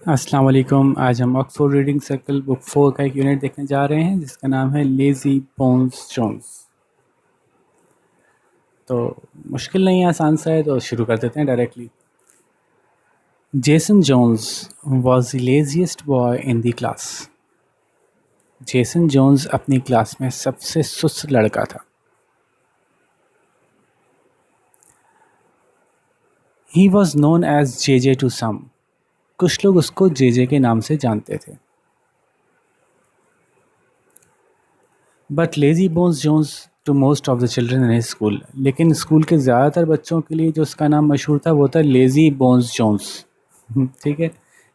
अस्सलाम वालेकुम। आज हम ऑक्सफोर्ड रीडिंग सर्कल बुक 4 का एक यूनिट देखने जा रहे हैं जिसका नाम है लेज़ी बोन्स जोन्स। तो मुश्किल नहीं है, आसान सा है, तो शुरू कर देते हैं directly. Jason Jones was the laziest boy in the class. Jason Jones अपनी क्लास में सबसे सुस्त लड़का था। He was known as J to some. कुछ लोग उसको जे के नाम से जानते थे। But lazy bones Jones to most of the children in his school. लेकिन स्कूल के ज़्यादातर बच्चों के लिए जो उसका नाम मशहूर था वो था लेज़ी बोन्स जोन्स। ठीक है,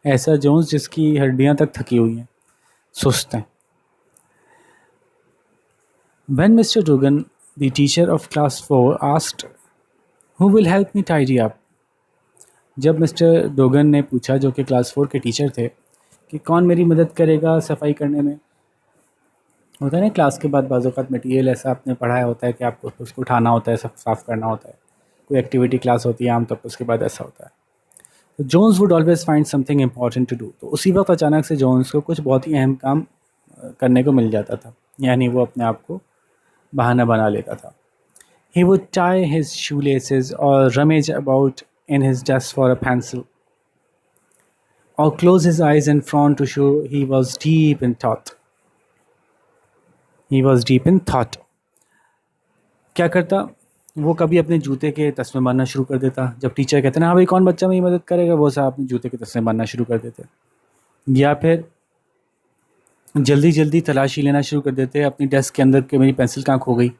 ऐसा जोन्स जिसकी हड्डियां तक थकी हुई हैं, सुस्त हैं। When Mr. Dugan, the teacher of class 4, asked, "Who will help me tidy up?" जब मिस्टर डोगन ने पूछा, जो कि क्लास 4 के टीचर थे, कि कौन मेरी मदद करेगा सफाई करने में। होता है ना, क्लास के बाद बाज़ औक़ात मटीरियल ऐसा आपने पढ़ाया होता है कि आपको उसको उठाना होता है, सब साफ़ करना होता है। कोई एक्टिविटी क्लास होती है आमतौर पर, उसके बाद ऐसा होता है। तो Jones would always find something important to do. तो उसी वक्त अचानक से जोन्स को कुछ बहुत ही अहम काम करने को मिल जाता था, यानी वो अपने आप को बहाना बना लेता था। He would tie his shoelaces or rummage about in his desk for a pencil, or close his eyes and frown to show he was deep in thought. He was deep in thought. क्या करता वो? कभी अपने जूते के तस्मे बांधना शुरू कर देता। जब टीचर कहते ना, हाँ भाई कौन बच्चा मेरी मदद करेगा, वो साहब अपने जूते के तस्मे बांधना शुरू कर देते। या फिर जल्दी जल्दी तलाशी लेना शुरू कर देते अपनी डेस्क के अंदर कि मेरी पेंसिल कहाँ खो गई।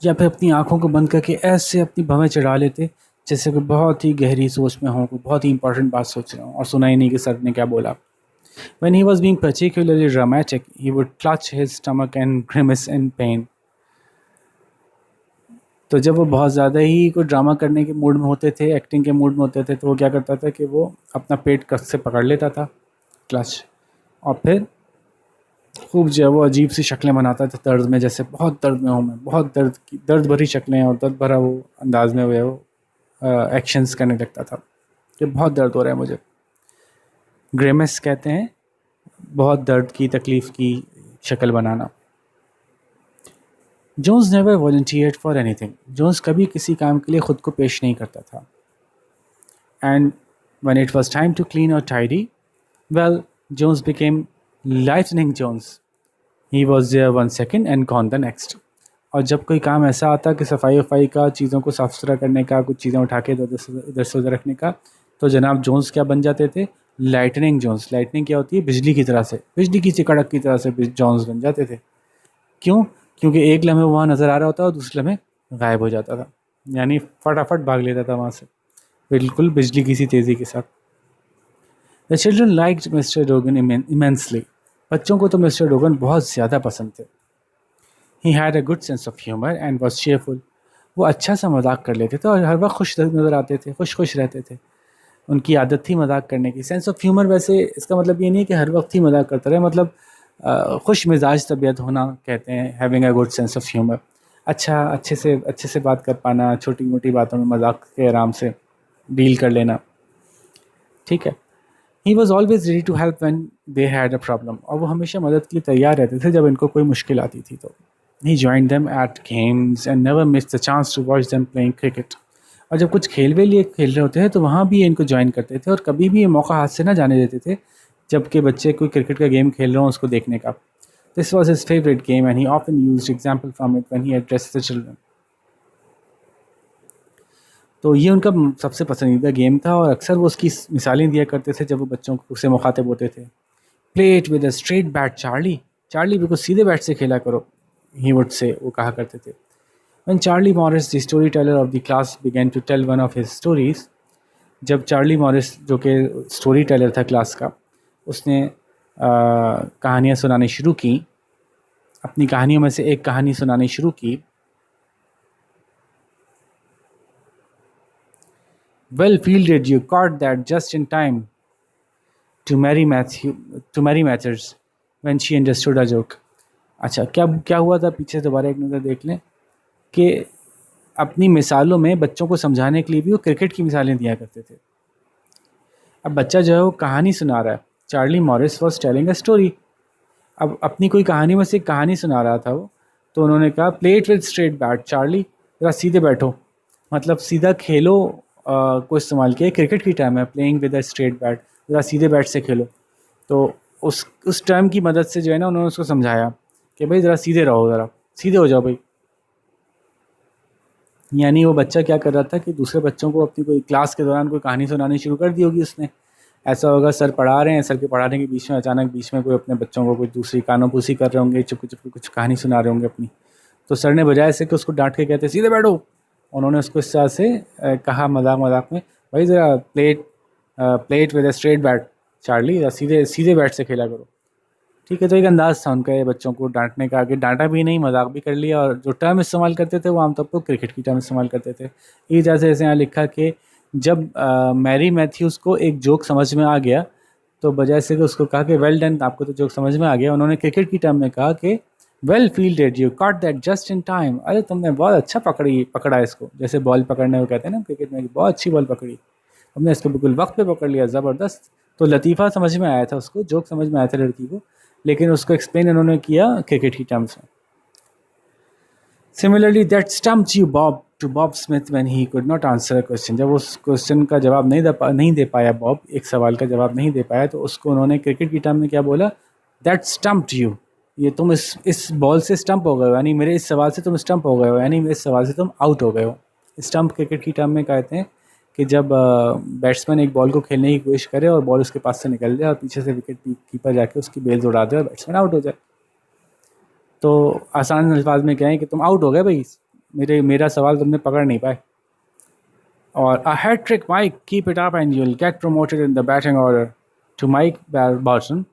या फिर अपनी आँखों को बंद करके ऐसे अपनी भवें चढ़ा लेते जैसे कोई बहुत ही गहरी सोच में हो, कोई बहुत ही इंपॉर्टेंट बात सोच रहे हो और सुना ही नहीं कि सर ने क्या बोला। When he was being particularly dramatic, he would clutch his stomach and grimace in pain. तो जब वो बहुत ज़्यादा ही कोई ड्रामा करने के मूड में होते थे, एक्टिंग के मूड में होते थे, तो वो क्या करता था कि वो अपना पेट कस से पकड़ लेता था, क्लच, और फिर खूब जो है वो अजीब सी शक्लें बनाता था दर्द में, जैसे बहुत दर्द में हूँ मैं, बहुत दर्द भरी शक्लें और दर्द भरा वो अंदाज में वो एक्शंस करने लगता था कि बहुत दर्द हो रहा है मुझे। ग्रेमेस कहते हैं बहुत दर्द की, तकलीफ़ की शक्ल बनाना। Jones never volunteered for anything. Jones कभी किसी काम के लिए ख़ुद को पेश नहीं करता था। And when it was time to clean और tidy, well, Jones became lightning Jones. He was there 1 second and gone the next. और जब कोई काम ऐसा आता कि सफाई वफाई का, चीज़ों को साफ़ सुथरा करने का, कुछ चीज़ें उठा के इधर से उधर रखने का, तो जनाब जोन्स क्या बन जाते थे? Lightning Jones. लाइटनिंग क्या होती है? बिजली की तरह से, बिजली की सी कड़क की तरह से जोन्स बन जाते थे। क्यों? क्योंकि एक लम्हे वहाँ नज़र आ रहा होता और दूसरे लम्हे गायब हो जाता था, यानी फटाफट भाग लेता था वहाँ से, बिल्कुल बिजली की सी तेज़ी के साथ। The children liked mister Dogon immensely. बच्चों को तो मिस्टर डोगन बहुत ज़्यादा पसंद थे। He had a good sense of humor and was cheerful. वो अच्छा सा मजाक कर लेते थे और हर वक्त खुश नज़र आते थे, खुश रहते थे। उनकी आदत थी मजाक करने की। सेंस ऑफ ह्यूमर, वैसे इसका मतलब ये नहीं है कि हर वक्त ही मजाक करता रहे, मतलब खुश मिजाज तबीयत होना कहते हैं, having a good sense of humour. अच्छे से बात कर पाना, छोटी मोटी बातों में मजाक के आराम से डील कर लेना, ठीक है। He was always ready to help when they had a problem. और वो हमेशा मदद के लिए तैयार रहते थे जब इनको कोई मुश्किल आती थी। तो he joined them at games and never miss the chance to watch them playing cricket. और जब कुछ खेल रहे होते हैं तो वहाँ भी ये इनको ज्वाइन करते थे, और कभी भी ये मौका हाथ से ना जाने देते थे जबकि बच्चे कोई क्रिकेट का गेम खेल रहे हों उसको देखने का। This was his favourite game and he often used example from it when he addressed the children. तो ये उनका सबसे पसंदीदा गेम था और अक्सर वो उसकी मिसालें दिया करते थे जब वो बच्चों को उससे मुखातिब होते थे। Play it with a straight bat Charlie. Charlie, बिल्कुल सीधे बैट से खेला करो, ही वुड से, वो कहा करते थे। When Charlie Morris, the storyteller of the class, began to tell one of his stories, जब चार्ली मॉरिस जो कि स्टोरी टेलर था क्लास का, उसने कहानियाँ सुनानी शुरू की, अपनी कहानियों में से एक कहानी सुनानी शुरू की। Well fielded, you caught that just in time to marry Matters when she understood a joke. अच्छा, क्या हुआ था पीछे, दोबारा एक नज़र देख लें कि अपनी मिसालों में बच्चों को समझाने के लिए भी वो क्रिकेट की मिसालें दिया करते थे। अब बच्चा जो है वो कहानी सुना रहा है। Charlie Morris was telling a story. अब अपनी कोई कहानी में से एक कहानी सुना रहा था वो। तो उन्होंने कहा play it with straight bat Charlie, ज़रा सीधे बैठो, मतलब सीधा खेलो को इस्तेमाल किया। क्रिकेट की टर्म है playing with a straight bat, ज़रा सीधे बैट से खेलो। तो उस टर्म की मदद से जो है ना उन्होंने उसको समझाया कि भाई ज़रा सीधे रहो, ज़रा सीधे हो जाओ भाई। यानी वो बच्चा क्या कर रहा था कि दूसरे बच्चों को अपनी कोई क्लास के दौरान कोई कहानी सुनानी शुरू कर दी होगी उसने। ऐसा होगा सर पढ़ा रहे हैं, सर के पढ़ाने के बीच में अचानक बीच में कोई अपने बच्चों को कुछ दूसरी कानों-पूसी कर रहे होंगे, चुप चुप कुछ कहानी सुना रहे होंगे अपनी। तो सर ने बजाय से कि उसको डांट के कहते सीधे बैठो, उन्होंने उसको इस तरह से कहा मजाक मजाक में, भाई ज़रा plate with a straight bat Charlie, ज़रा सीधे सीधे बैट से खेला करो। ठीक है, तो एक अंदाज़ था उनका ये बच्चों को डांटने का, कि डांटा भी नहीं मजाक भी कर लिया। और जो टर्म इस्तेमाल करते थे वो आमतौर पर क्रिकेट की टर्म इस्तेमाल करते थे। ये जैसे यहाँ लिखा कि जब मैरी मैथ्यूज़ को एक जोक समझ में आ गया तो बजाय से कि उसको कहा कि वेल डन, आपको तो जोक समझ में आ गया, उन्होंने क्रिकेट की टर्म में कहा कि well fielded, you cot that just in time, अरे तुमने बहुत अच्छा पकड़ा इसको। जैसे बॉल पकड़ने को कहते हैं ना क्रिकेट में, बहुत अच्छी बॉल पकड़ी, तुमने इसको बिल्कुल वक्त पे पकड़ लिया, ज़बरदस्त। तो लतीफ़ा समझ में आया था उसको, जोक समझ में आया था लड़की को, लेकिन उसको एक्सप्लेन उन्होंने किया क्रिकेट की टर्म्स में। Similarly that stumped you Bob to Bob Smith when he could not answer a question, जब उस क्वेश्चन का जवाब नहीं दे पाया बॉब, एक सवाल का जवाब नहीं दे पाया, तो उसको उन्होंने क्रिकेट की टर्म में क्या बोला, दैट स्टम्प्ड यू, ये तुम इस बॉल से स्टम्प हो गए हो, यानी मेरे इस सवाल से तुम स्टम्प हो गए हो, यानी मेरे इस सवाल से तुम आउट हो गए हो। स्टम्प क्रिकेट की टर्म में कहते हैं कि जब बैट्समैन एक बॉल को खेलने की कोशिश करे और बॉल उसके पास से निकल जाए और पीछे से विकेट कीपर जाके उसकी बेल्स उड़ा दे और बैट्समैन आउट हो जाए। तो आसान अल्फाज में क्या है कि तुम आउट हो गए भाई, मेरा सवाल तुमने पकड़ नहीं पाए। और a hattrick Mike, keep it up and you will get promoted in the batting order to Mike Barton,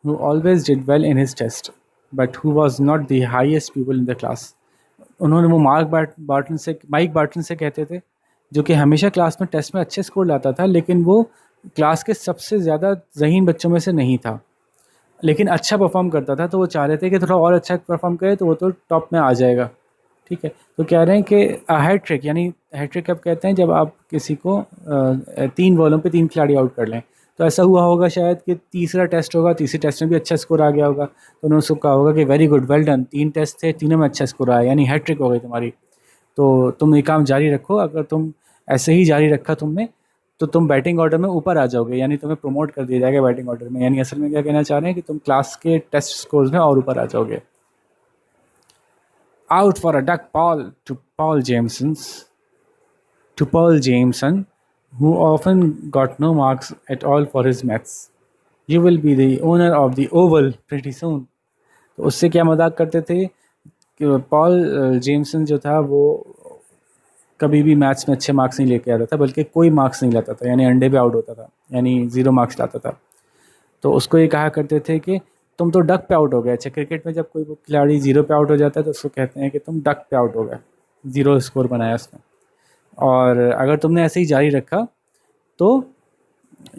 who always did well in his test, but who was not the highest people in the class. उन्होंने वो mic Barton से कहते थे, जो कि हमेशा class में test में अच्छे स्कोर लाता था, लेकिन वो क्लास के सबसे ज़्यादा ज़हीन बच्चों में से नहीं था, लेकिन अच्छा परफॉर्म करता था। तो वो चाह रहे थे कि थोड़ा और अच्छा परफॉर्म करे तो वो तो टॉप में आ जाएगा। ठीक है, तो कह रहे हैं कि हैट्रिक, यानी हैट्रिक कब कहते हैं, जब आप किसी को 3 बॉलों पे 3 खिलाड़ी आउट कर लें। तो ऐसा हुआ होगा शायद कि तीसरा टेस्ट होगा, तीसरे टेस्ट में भी अच्छा स्कोर आ गया होगा, तो उन्होंने उसको कहा होगा कि very good, well done, 3 test थे, तीनों में अच्छा स्कोर आया, यानी हैट्रिक हो गई तुम्हारी। तो तुम ये काम जारी रखो, अगर तुम ऐसे ही जारी रखा तुमने, तो तुम बैटिंग ऑर्डर में ऊपर आ जाओगे, यानी तुम्हें प्रमोट कर दिया जाएगा बैटिंग ऑर्डर में। यानी असल में क्या कहना चाह रहे हैं कि तुम क्लास के टेस्ट स्कोर्स में और ऊपर आ जाओगे। Out for a duck ball to Paul Jameson, who often got no marks at all for his maths. You will be the owner of the Oval pretty soon. तो उससे क्या मजाक करते थे कि पॉल जेमसन जो था वो कभी भी मैथ्स में अच्छे मार्क्स नहीं लेके आता था, बल्कि कोई मार्क्स नहीं लाता था, यानी अंडे पे आउट होता था, यानी 0 मार्क्स लाता था। तो उसको ये कहा करते थे कि तुम तो डक पे आउट हो गए। अच्छा, क्रिकेट में जब कोई खिलाड़ी 0 पे आउट हो जाता है तो उसको कहते हैं कि तुम डक पे आउट हो गए, 0 स्कोर बनाया उसने। और अगर तुमने ऐसे ही जारी रखा तो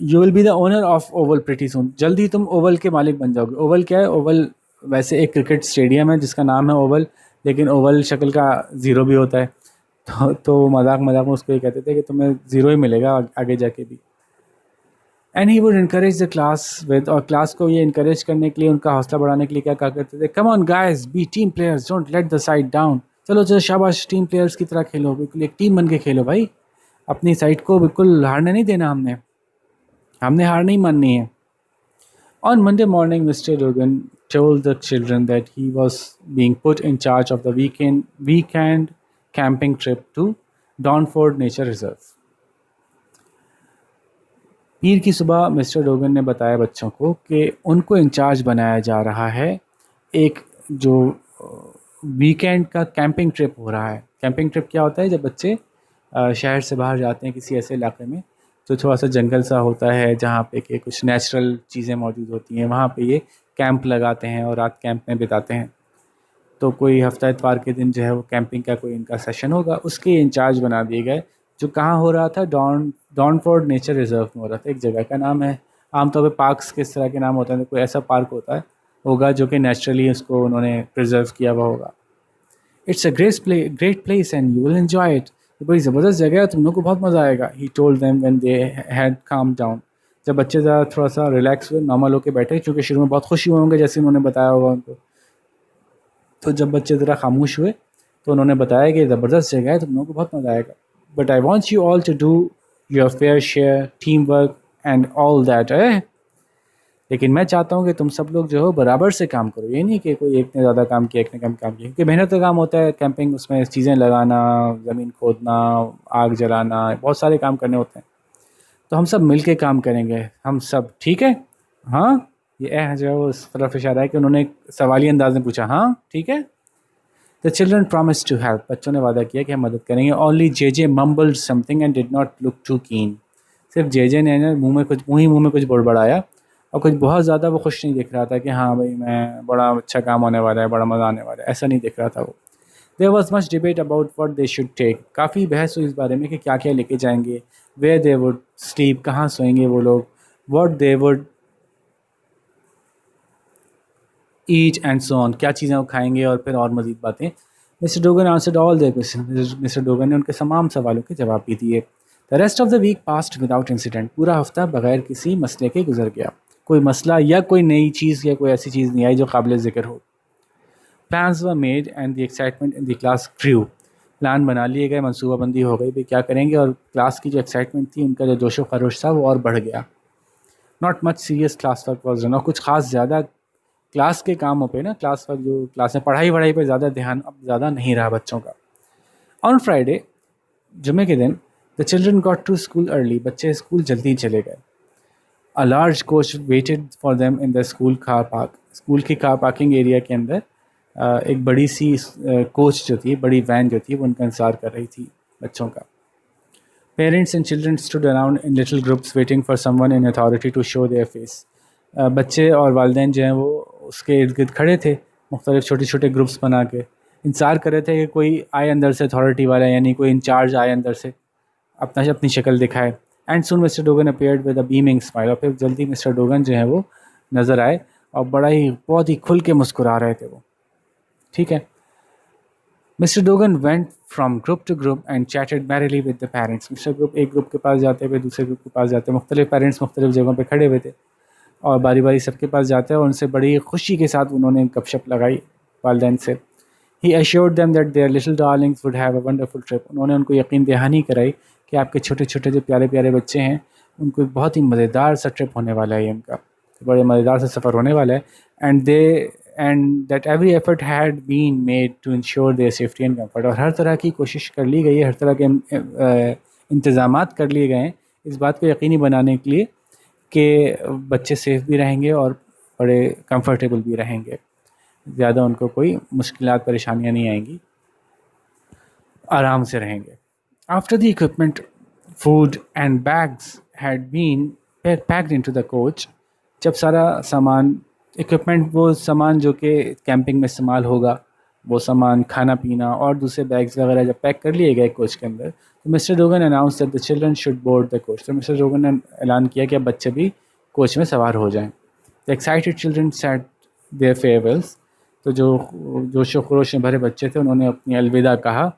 you will be the owner of Oval pretty soon, जल्द ही तुम ओवल के मालिक बन जाओगे। ओवल क्या है? ओवल वैसे एक क्रिकेट स्टेडियम है जिसका नाम है ओवल, लेकिन ओवल शक्ल का 0 भी होता है। तो मजाक मजाक में उसको ये कहते थे कि तुम्हें 0 ही मिलेगा आगे जाके भी। And he would encourage the class with, और क्लास को ये इनकरेज करने के लिए, उनका हौसला बढ़ाने के लिए क्या कहा करते थे, come on guys, be team players, don't let the side down. चलो चलो शाबाश, टीम प्लेयर्स की तरह खेलो, बिल्कुल एक टीम बन के खेलो भाई, अपनी साइड को बिल्कुल हारने नहीं देना, हमने हार नहीं माननी है। On Monday morning, Mr. Logan told the children that he was being put in charge of the weekend camping trip to Dawnford Nature Reserve. पीर की सुबह मिस्टर डोगन ने बताया बच्चों को कि उनको इंचार्ज बनाया जा रहा है एक जो वीकेंड का कैंपिंग ट्रिप हो रहा है। कैंपिंग ट्रिप क्या होता है? जब बच्चे शहर से बाहर जाते हैं किसी ऐसे इलाके में तो थोड़ा सा जंगल सा होता है जहाँ पे कि कुछ नेचुरल चीज़ें मौजूद होती हैं, वहाँ पे ये कैंप लगाते हैं और रात कैंप में बिताते हैं। तो कोई हफ्ता इतवार के दिन जो है वो कैंपिंग का कोई इनका सेशन होगा, उसके इंचार्ज बना दिए गए। जो कहाँ हो रहा था? डॉनफोर्ड नेचर रिजर्व में हो रहा था। एक जगह का नाम है। आमतौर पे पार्क्स किस तरह के नाम होते हैं, तो कोई ऐसा पार्क होगा जो कि नेचुरली उसको उन्होंने प्रिजर्व किया हुआ होगा। It's a great place and you will enjoy it. ये बड़ी ज़बरदस्त जगह है, तुम लोग को बहुत मज़ा आएगा। He told them when they had calm down. जब बच्चे ज़रा थोड़ा सा रिलैक्स हुए, नॉर्मल होकर बैठे, क्योंकि शुरू में बहुत खुशी हुए होंगे जैसे उन्होंने बताया होगा उनको, तो जब बच्चे ज़रा खामोश हुए तो उन्होंने बताया कि ज़बरदस्त जगह है, तुम लोगों को बहुत मज़ा आएगा, but I want you all to do your fair share, team work and all that है। लेकिन मैं चाहता हूँ कि तुम सब लोग जो हो बराबर से काम करो, ये नहीं कि कोई एक ने ज़्यादा काम किया एक ने कम काम किया, क्योंकि मेहनत का काम होता है कैंपिंग, उसमें चीज़ें लगाना, ज़मीन खोदना, आग जलाना, बहुत सारे काम करने होते हैं। तो हम सब मिल के काम करेंगे, हम सब, ठीक है? हाँ, ये जो है वो इस तरफ इशारा है कि उन्होंने एक सवालिया अंदाज में पूछा, हाँ ठीक है। The children promise to help, बच्चों ने वादा किया कि हम मदद करेंगे। Only J mumbled something and did not look too keen, सिर्फ जे ने मुंह में कुछ बड़बड़ाया और कुछ बहुत ज़्यादा वो खुश नहीं दिख रहा था कि हाँ भाई मैं बड़ा अच्छा काम होने वाला है, बड़ा मज़ा आने वाला है, ऐसा नहीं दिख रहा था वो। There was much debate about what they should take, काफ़ी बहस हुई इस बारे में कि क्या क्या लेके जाएंगे, वेयर दे वुड स्लीप, कहाँ सोएंगे वो लोग, what they would eat and so on, क्या चीज़ें वो खाएंगे, और फिर और मज़ीद बातें। Mister Dogan answered all their question, mister Dogan ने उनके तमाम सवालों के जवाब भी दिए। The rest of the week passed without incident, पूरा हफ्ता बगैर किसी मसले के गुजर गया, कोई मसला या कोई नई चीज़ या कोई ऐसी चीज़ नहीं आई जो काबिल ज़िक्र हो। Plans were made and the excitement in the class grew, plan बना लिए गए, मनसूबाबंदी हो गई भाई क्या करेंगे, और क्लास की जो एक्साइटमेंट थी, उनका जो जोशो खरोश था वो और बढ़ गया। Not much serious class work was done, और कुछ खास ज़्यादा क्लास के कामों पे ना, क्लास वर्क जो क्लास में पढ़ाई वढ़ाई पे ज़्यादा ध्यान अब ज़्यादा नहीं रहा बच्चों का। ऑन फ्राइडे, जुमे के दिन, the children got to school early, बच्चे स्कूल जल्दी चले गए। A large coach waited for them in the school car park, school की कार पार्किंग एरिया के अंदर एक बड़ी सी कोच जो थी, बड़ी वैन जो थी, वो उनका इंतजार कर रही थी बच्चों का। Parents and children stood around in little groups waiting for someone in authority to show their face, बच्चे और वालिदैन जो हैं वो उसके इर्द गिर्द खड़े थे, मुख्तलिफ छोटे छोटे ग्रुप्स बना के इंतज़ार कर रहे थे कि कोई आए अंदर से, अथॉरिटी वाला, यानी कोई इंचार्ज आए अंदर से, अपनी शक्ल दिखाए। And soon mister Dogon appeared with a beaming smile, और फिर जल्दी मिस्टर डोगन जो है वो नज़र आए और बहुत ही खुल के मुस्कुरा रहे थे वो, ठीक है। Mister Dogan went from group to group and chatted merrily with the parents, mister group एक ग्रुप के पास जाते हुए दूसरे ग्रुप के पास जाते, मुख्तलिफ पेरेंट्स मुख्तलिफ जगहों पर खड़े हुए थे, और बारी बारी सबके पास जाते हैं और उनसे बड़ी खुशी के साथ उन्होंने गपशप लगाई वालिदैन से। He assured them that their little darlings would have a wonderful trip, उन्होंने उनको यकीन दहानी कराई कि आपके छोटे छोटे जो प्यारे प्यारे बच्चे हैं उनको एक बहुत ही मज़ेदार सा ट्रिप होने वाला है, उनका बड़े मज़ेदार सा सफ़र होने वाला है। And that every effort had been made to ensure their safety and comfort, और हर तरह की कोशिश कर ली गई है, हर तरह के इंतज़ामात कर लिए गए हैं इस बात को यकीनी बनाने के लिए कि बच्चे सेफ़ भी रहेंगे और बड़े कंफर्टेबल भी रहेंगे, ज़्यादा उनको कोई मुश्किलात परेशानियाँ नहीं आएंगी, आराम से रहेंगे। After the equipment, food and bags had been packed into the coach, जब सारा सामान, इक्विपमेंट वो सामान जो कि कैंपिंग में इस्तेमाल होगा, वो सामान, खाना पीना और दूसरे बैग्स वगैरह जब पैक कर लिए गए कोच के अंदर, तो mister Dogon announce that the children should board the coach, तो मिस्टर डोगन ने ऐलान किया कि अब बच्चे भी कोच में सवार हो जाएं। The excited children said their farewells, तो जो जोशो खरोश में भरे बच्चे थे उन्होंने अपनी अलविदा कहा।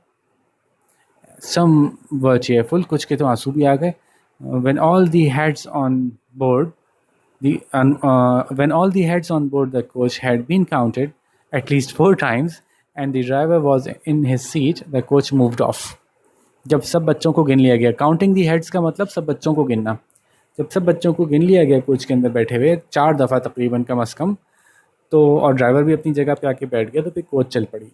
सम वर चेयरफुल, कुछ के तो आंसू भी आ गए। When all the heads on board when all the heads on board the coach had been counted at least 4 times and the driver was in his seat, the coach moved off, जब सब बच्चों को गिन लिया गया, counting दी heads का मतलब सब बच्चों को गिनना, जब सब बच्चों को गिन लिया गया कोच के अंदर बैठे हुए 4 दफ़ा तकरीबन कम अज़ कम, तो और ड्राइवर भी अपनी जगह पे आके बैठ गया, तो फिर कोच चल पड़ी।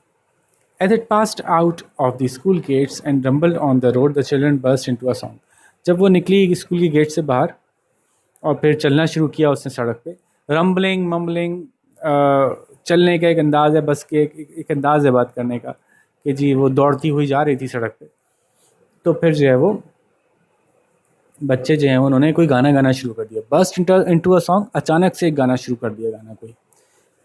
As it passed out of the school gates and rumbled on the road, the children burst into a song, जब वो निकली स्कूल की गेट से बाहर और फिर चलना शुरू किया उसने सड़क पे, रम्बलिंग मम्बलिंग, चलने का एक अंदाज़ है, बस के एक अंदाज़ है बात करने का कि जी वो दौड़ती हुई जा रही थी सड़क पे। तो फिर जो है वो बच्चे जो हैं उन्होंने कोई गाना गाना शुरू कर दिया, बस्ट इनटू अ सॉन्ग, अचानक से एक गाना शुरू कर दिया, गाना कोई,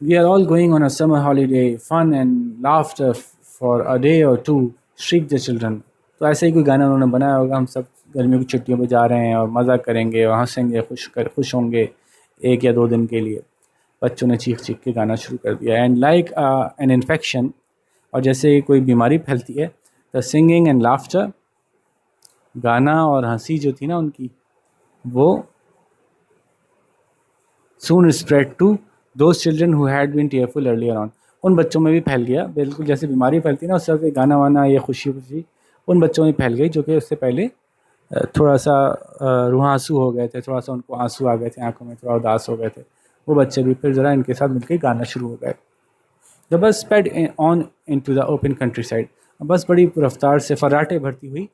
we are all going on a summer holiday, fun and laughter for a day और टू, श्रीक द चिल्ड्रन, तो ऐसे ही कोई गाना उन्होंने बनाया होगा, हम सब गर्मियों की छुट्टियों पे जा रहे हैं और मज़ा करेंगे और हंसेंगे, खुश होंगे 1 या 2 दिन के लिए। बच्चों ने चीख चीख के गाना शुरू कर दिया। एंड लाइक एन इन्फेक्शन, और जैसे कोई बीमारी फैलती है, द सिंगिंग एंड लाफ्टर, गाना और हंसी जो थी ना उनकी, वो soon spread to those children who had been tearful earlier on. उन बच्चों में भी फैल गया, बिल्कुल जैसे बीमारी फैलती है ना, उस तरह से गाना वाना ये खुशी खुशी उन बच्चों में फैल गई जो कि उससे पहले थोड़ा सा रुहांसू हो गए थे, थोड़ा सा उनको आंसू आ गए थे आंखों में, थोड़ा उदास हो गए थे। वो बच्चे भी फिर ज़रा इनके साथ मिलकर गाना शुरू हो गए। The bus sped on in to the open country side. Bus बड़ी रफ्तार से फर्राटे भरती हुई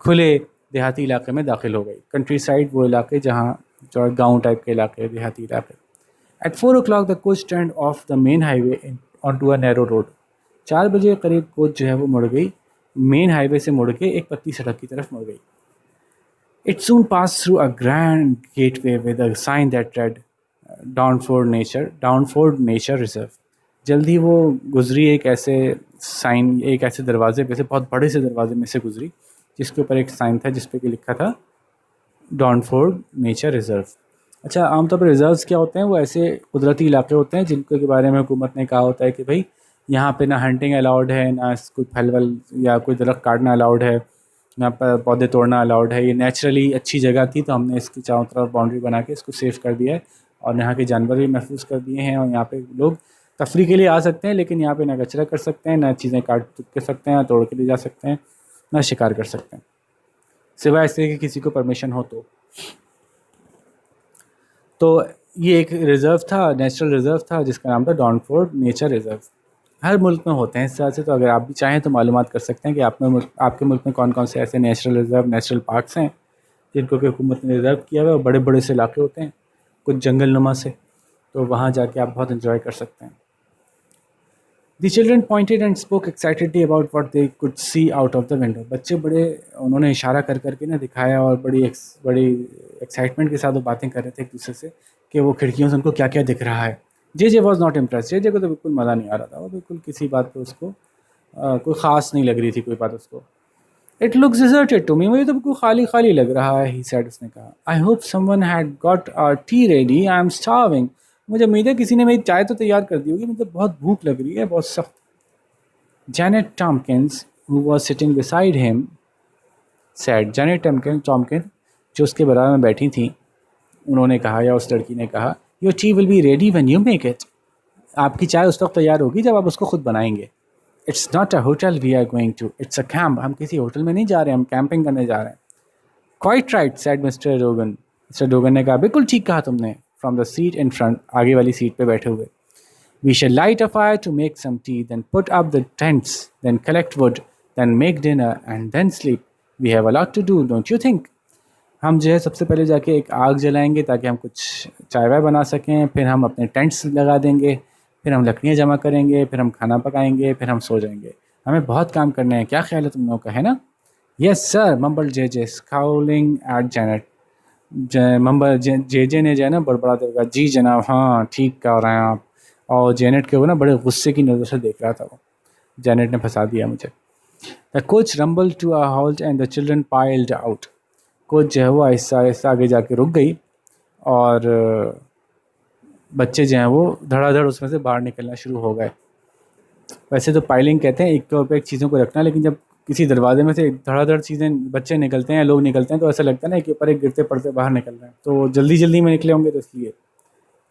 खुले देहाती इलाके में दाखिल हो गई। कंट्री साइड वो इलाके जहाँ जो गाँव टाइप के इलाके, देहाती इलाके। At 4 o'clock the coach turn off the main highway on to a narrow road. 4 बजे करीब कोच जो है वो मुड़ गई, मेन हाईवे से मुड़ के एक पतली सड़क की तरफ मुड़ गई। It soon passed through a grand gateway with a sign that read Downford Nature Reserve. जल्दी वो गुजरी एक ऐसे साइन, एक ऐसे दरवाजे पे से, बहुत बड़े से दरवाजे में से गुजरी जिसके ऊपर एक साइन था जिस पे कि लिखा था डॉनफोर्ड नेचर रिज़र्व। अच्छा, आमतौर पर रिज़र्व्स क्या होते हैं? वो ऐसे कुदरती इलाके होते हैं जिनके बारे में हुकूमत ने कहा होता है कि भाई यहाँ पे ना हंटिंग अलाउड है, ना कोई फल वल या कोई दरख्त काटना अलाउड है, यहाँ पर पौधे तोड़ना अलाउड है। ये नेचुरली अच्छी जगह थी तो हमने इसकी चारों तरफ बाउंड्री बना के इसको सेफ कर दिया है और यहाँ के जानवर भी महफूज कर दिए हैं। और यहाँ पे लोग तफरी के लिए आ सकते हैं, लेकिन यहाँ पे ना कचरा कर सकते हैं, ना चीज़ें काट के सकते हैं, ना तोड़ के ले जा सकते हैं, ना शिकार कर सकते हैं, सिवाय इससे कि किसी को परमिशन हो तो ये एक रिज़र्व था, नेचुरल रिज़र्व था जिसका नाम था डॉनफोर्ड नेचर रिज़र्व। हर मुल्क में होते हैं इस तरह से, तो अगर आप भी चाहें तो मालूमात कर सकते हैं कि आपके मुल्क में कौन कौन से ऐसे नेचुरल रिज़र्व, नेचुरल पार्क्स हैं जिनको कि हुकूमत ने रिज़र्व किया हुआ है। बड़े बड़े से इलाके होते हैं, कुछ जंगल नुमा से, तो वहाँ जाके आप बहुत इन्जॉय कर सकते हैं। The children pointed and spoke excitedly about what they could see out of the window. बच्चे बड़े, उन्होंने इशारा कर करके ना दिखाया और बड़ी एक्साइटमेंट के साथ वो बातें कर रहे थे एक दूसरे से कि वो खिड़कियों से उनको क्या क्या दिख रहा है। J was not impress. J को तो बिल्कुल मज़ा नहीं आ रहा था, वो बिल्कुल किसी बात पे उसको कोई ख़ास नहीं लग रही थी कोई बात उसको। It looks deserted to me. मुझे तो बिल्कुल खाली खाली लग रहा है, ही सेड, उसने कहा। I hope someone had got our tea ready, I am starving. मुझे उम्मीद है किसी ने मेरी चाय तो तैयार कर दी होगी, मुझे बहुत भूख लग रही है, बहुत सख्त। Janet Tompkins who was sitting beside him said. Janet Tompkins जो उसके बराबर में बैठी थी, उन्होंने कहा, या उस लड़की ने कहा, your T will be ready when you make it. आपकी चाय उस वक्त तैयार होगी जब आप उसको खुद बनाएंगे। It's not a hotel we are going to, it's a camp. हम किसी होटल में नहीं जा रहे, हम कैंपिंग करने जा रहे हैं। Quite right said mister Dogan. Mister Dogan ने कहा, बिल्कुल ठीक कहा तुमने। From the seat in front, आगे वाली सीट पे बैठे हुए। We shall light a fire to make some tea, then put up the tents, then collect wood, then make dinner and then sleep. We have a lot to do, don't you think. हम जो है सबसे पहले जाके एक आग जलाएंगे ताकि हम कुछ चाय वाय बना सकें, फिर हम अपने टेंट्स लगा देंगे, फिर हम लकड़ियाँ जमा करेंगे, फिर हम खाना पकाएंगे, फिर हम सो जाएंगे। हमें बहुत काम करने हैं, क्या ख्याल है तुम लोगों का, है ना? यस सर, मम्बल जे स्काउलिंग एट जैनेट। जे ने जो है ना बड़बड़ा देगा, जी जनाब, हाँ ठीक कह रहे हैं आप। और जैनेट के वो ना बड़े गुस्से की नज़र से देख रहा था वो। जैनेट ने फंसा दिया मुझे। The coach rumble to a halt and the children piled out. Coach जो है वो आहिस्ता आहिस्ता आगे जाके रुक गई और बच्चे जो हैं वो धड़ाधड़ उसमें से बाहर निकलना शुरू हो गए। वैसे तो पाइलिंग कहते हैं एक तौर पे एक चीज़ों को रखना, लेकिन जब किसी दरवाजे में से धड़ाधड़ चीज़ें, बच्चे निकलते हैं, लोग निकलते हैं, तो ऐसा लगता है ना कि ऊपर एक गिरते पड़ते बाहर निकल रहे हैं, तो जल्दी जल्दी में निकले होंगे, तो इसलिए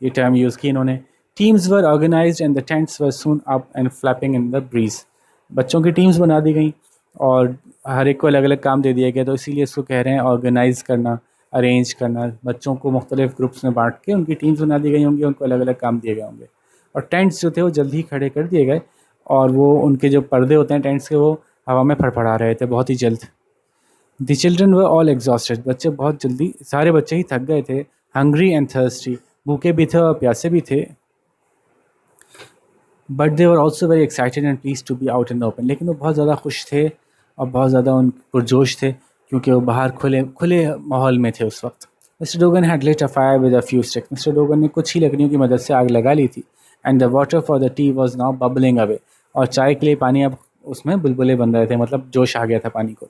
ये टर्म यूज़ की इन्होंने। Teams were organised and the tents were soon up and flapping in the breeze. बच्चों की टीम्स बना दी गई और हर एक को अलग अलग काम दे दिया गया, तो इसीलिए इसको कह रहे हैं ऑर्गेनाइज करना, अरेंज करना। बच्चों को मुख्तलिफ ग्रुप्स में बांट के उनकी टीम्स बना दी गई होंगी, उनको अलग अलग काम दिए गए होंगे। और टेंट्स जो थे वो जल्दी ही खड़े कर दिए गए और वो उनके जो पर्दे होते हैं टेंट्स के, वो हवा में फड़फड़ा रहे थे बहुत ही जल्द। The children were all exhausted. बच्चे बहुत जल्दी, सारे बच्चे ही थक गए थे। हंग्री एंड थर्स्टी, भूखे भी थे और प्यासे भी थे। But they were also very excited and pleased to be out in the open. लेकिन वो बहुत ज़्यादा खुश थे और बहुत ज़्यादा उन पुरजोश थे क्योंकि वो बाहर खुले खुले माहौल में थे उस वक्त। Mister Dogan had lit a fire with a few sticks. Mister Dogan ने कुछ ही लकड़ियों की मदद से आग लगा ली थी। And the water for the T was now bubbling away. और चाय के लिए पानी अब उसमें बुलबुले बन रहे थे, मतलब जोश आ गया था पानी को।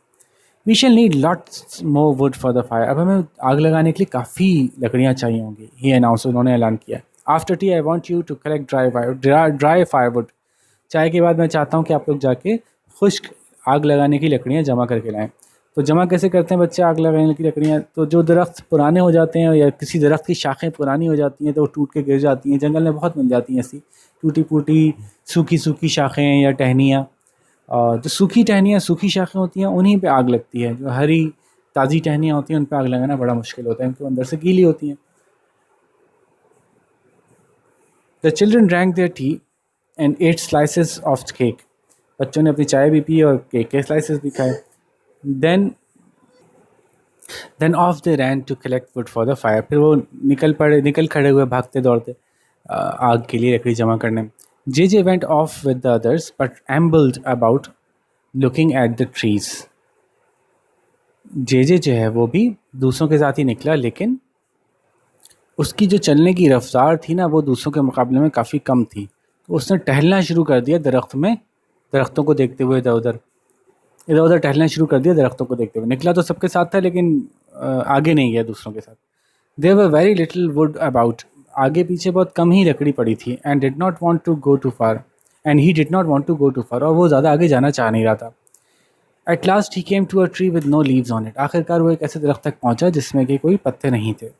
We shall need lots more wood for the fire. अब हमें आग लगाने के लिए काफ़ी लकड़ियाँ चाहिए होंगी, ही अनाउंस, उन्होंने ऐलान किया। After tea I want you to collect dry firewood. चाय के बाद मैं चाहता हूँ कि आप लोग जाके खुश्क आग लगाने की लकड़ियाँ जमा करके लाएँ। तो जमा कैसे करते हैं बच्चे आग लगाने की लकड़ियाँ? तो जो दरख्त पुराने हो जाते हैं या किसी दरख्त की शाखें पुरानी हो जाती हैं तो वो टूट के गिर जाती हैं। जंगल में बहुत मिल जाती हैं ऐसी टूटी फूटी सूखी सूखी शाखें या टहनियाँ। जो सूखी टहनियाँ सूखी शाखें होती हैं उन्हीं पे आग लगती है। जो हरी ताज़ी टहनियाँ होती हैं उन पे आग लगाना बड़ा मुश्किल होता है, क्योंकि वो अंदर से गीली होती हैं। The children drank their tea and ate slices of cake. बच्चों ने अपनी चाय भी पी और केक के स्लाइसेस भी खाए। Then then off they ran to collect wood for the fire. फिर वो निकल खड़े हुए भागते दौड़ते आग के लिए लकड़ी जमा करने। J went off with the others but ambled about looking at the trees. J जो है वो भी दूसरों के साथ ही निकला, लेकिन उसकी जो चलने की रफ्तार थी ना वो दूसरों के मुकाबले में काफ़ी कम थी। तो उसने टहलना शुरू कर दिया दरख्त में, दरख्तों को देखते हुए इधर उधर टहलना शुरू कर दिया दरख्तों को देखते हुए। निकला तो सबके साथ था लेकिन आगे नहीं गया दूसरों के साथ। There were very little wood about. आगे पीछे बहुत कम ही लकड़ी पड़ी थी। And did not want to go too far. And he did not want to go too far. और वो ज़्यादा आगे जाना चाह नहीं रहा था। At last he came to a tree with no leaves on it. आखिरकार वो एक ऐसे दरख्त तक पहुंचा जिसमें कि कोई पत्ते नहीं थे।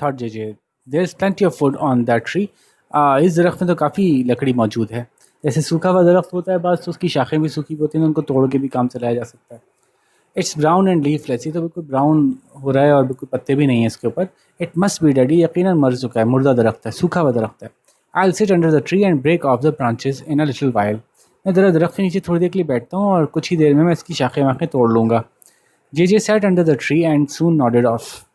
Thought J there is plenty of wood on that tree. इस दरख्त में तो काफ़ी लकड़ी मौजूद है। जैसे सूखा हुआ दरख्त होता है बस, तो उसकी शाखें भी सूखी होती हैं, उनको तोड़ के भी काम चलाया जा सकता है। It's brown and leafless. ये तो बिल्कुल ब्राउन हो रहा है और बिल्कुल पत्ते भी नहीं है इसके ऊपर। It must be dead. यकीनन मर चुका है, मुर्दा दरख्त है, सूखा हुआ दरख्त है। I will sit under the tree and break off the branches in a little while. मैं ज़रा दरख्त के नीचे थोड़ी देर के लिए बैठता हूँ और कुछ ही देर में मैं इसकी शाखें वाखें तोड़ लूँगा। J sat under the tree and soon nodded off.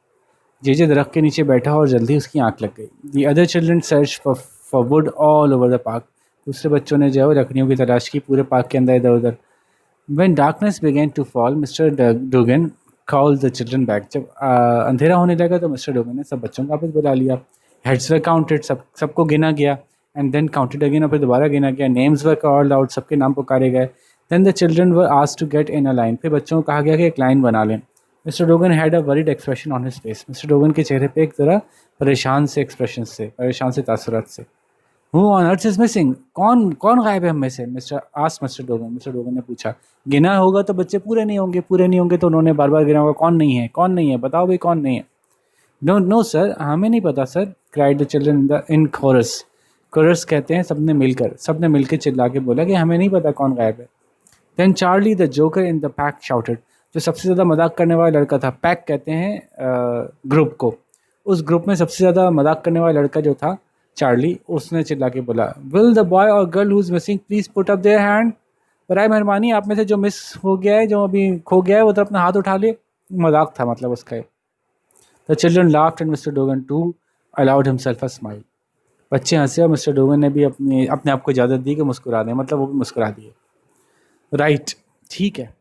J दरख्त के नीचे बैठा और जल्दी उसकी आँख लग गई। The other children search for would all over the park. दूसरे बच्चों ने जो है वो लकड़ियों की तलाश की पूरे पार्क के अंदर इधर उधर। When darkness began to fall, Mr. Dugan called the children back. जब अंधेरा होने लगा तो मिस्टर डोगन ने सब बच्चों को वापस बुला लिया। Heads were counted, सबको गिना गया। And then counted again, और फिर दोबारा गिना गया। Names were called out, सबके नाम पुकारे गए। Then the children were asked to get in a line. फिर बच्चों को कहा गया कि एक लाइन बना लें। Mr. Dogan had a worried expression on his face. Mr. Dogan के चेहरे पे एक ज़रा परेशान से एक्सप्रेशन से, परेशान से तासुरात से। Who on earth is missing? कौन कौन गायब है हम में से? Mister Dogan. मिस्टर डोगन ने पूछा। गिना होगा तो बच्चे पूरे नहीं होंगे तो उन्होंने बार बार गिना होगा। कौन नहीं है, बताओ भाई कौन नहीं है। डोंट नो सर, हमें नहीं पता sir. Cried the children in chorus. Chorus कहते हैं सबने मिलकर चिल्ला के बोला कि हमें नहीं पता कौन गायब है। Then Charlie the joker in the pack shouted. जो सबसे ज़्यादा मजाक करने वाला लड़का था, पैक कहते हैं ग्रुप को, उस ग्रुप में सबसे ज़्यादा मजाक करने वाला लड़का जो था चार्ली, उसने चिल्ला के बोला, will the boy or girl who is missing please put up their hand. बराए मेहरबानी आप में से जो मिस हो गया है, जो अभी खो गया है, वो तो अपना हाथ उठा ले। मजाक था मतलब उसका। The children laughed and mister Dogan too allowed himself a smile. बच्चे हंसे और मिस्टर डोगन ने भी अपने आप को इजाज़त दी कि मुस्कुरा दें, मतलब वो भी मुस्कुरा दिए। राइट, ठीक है,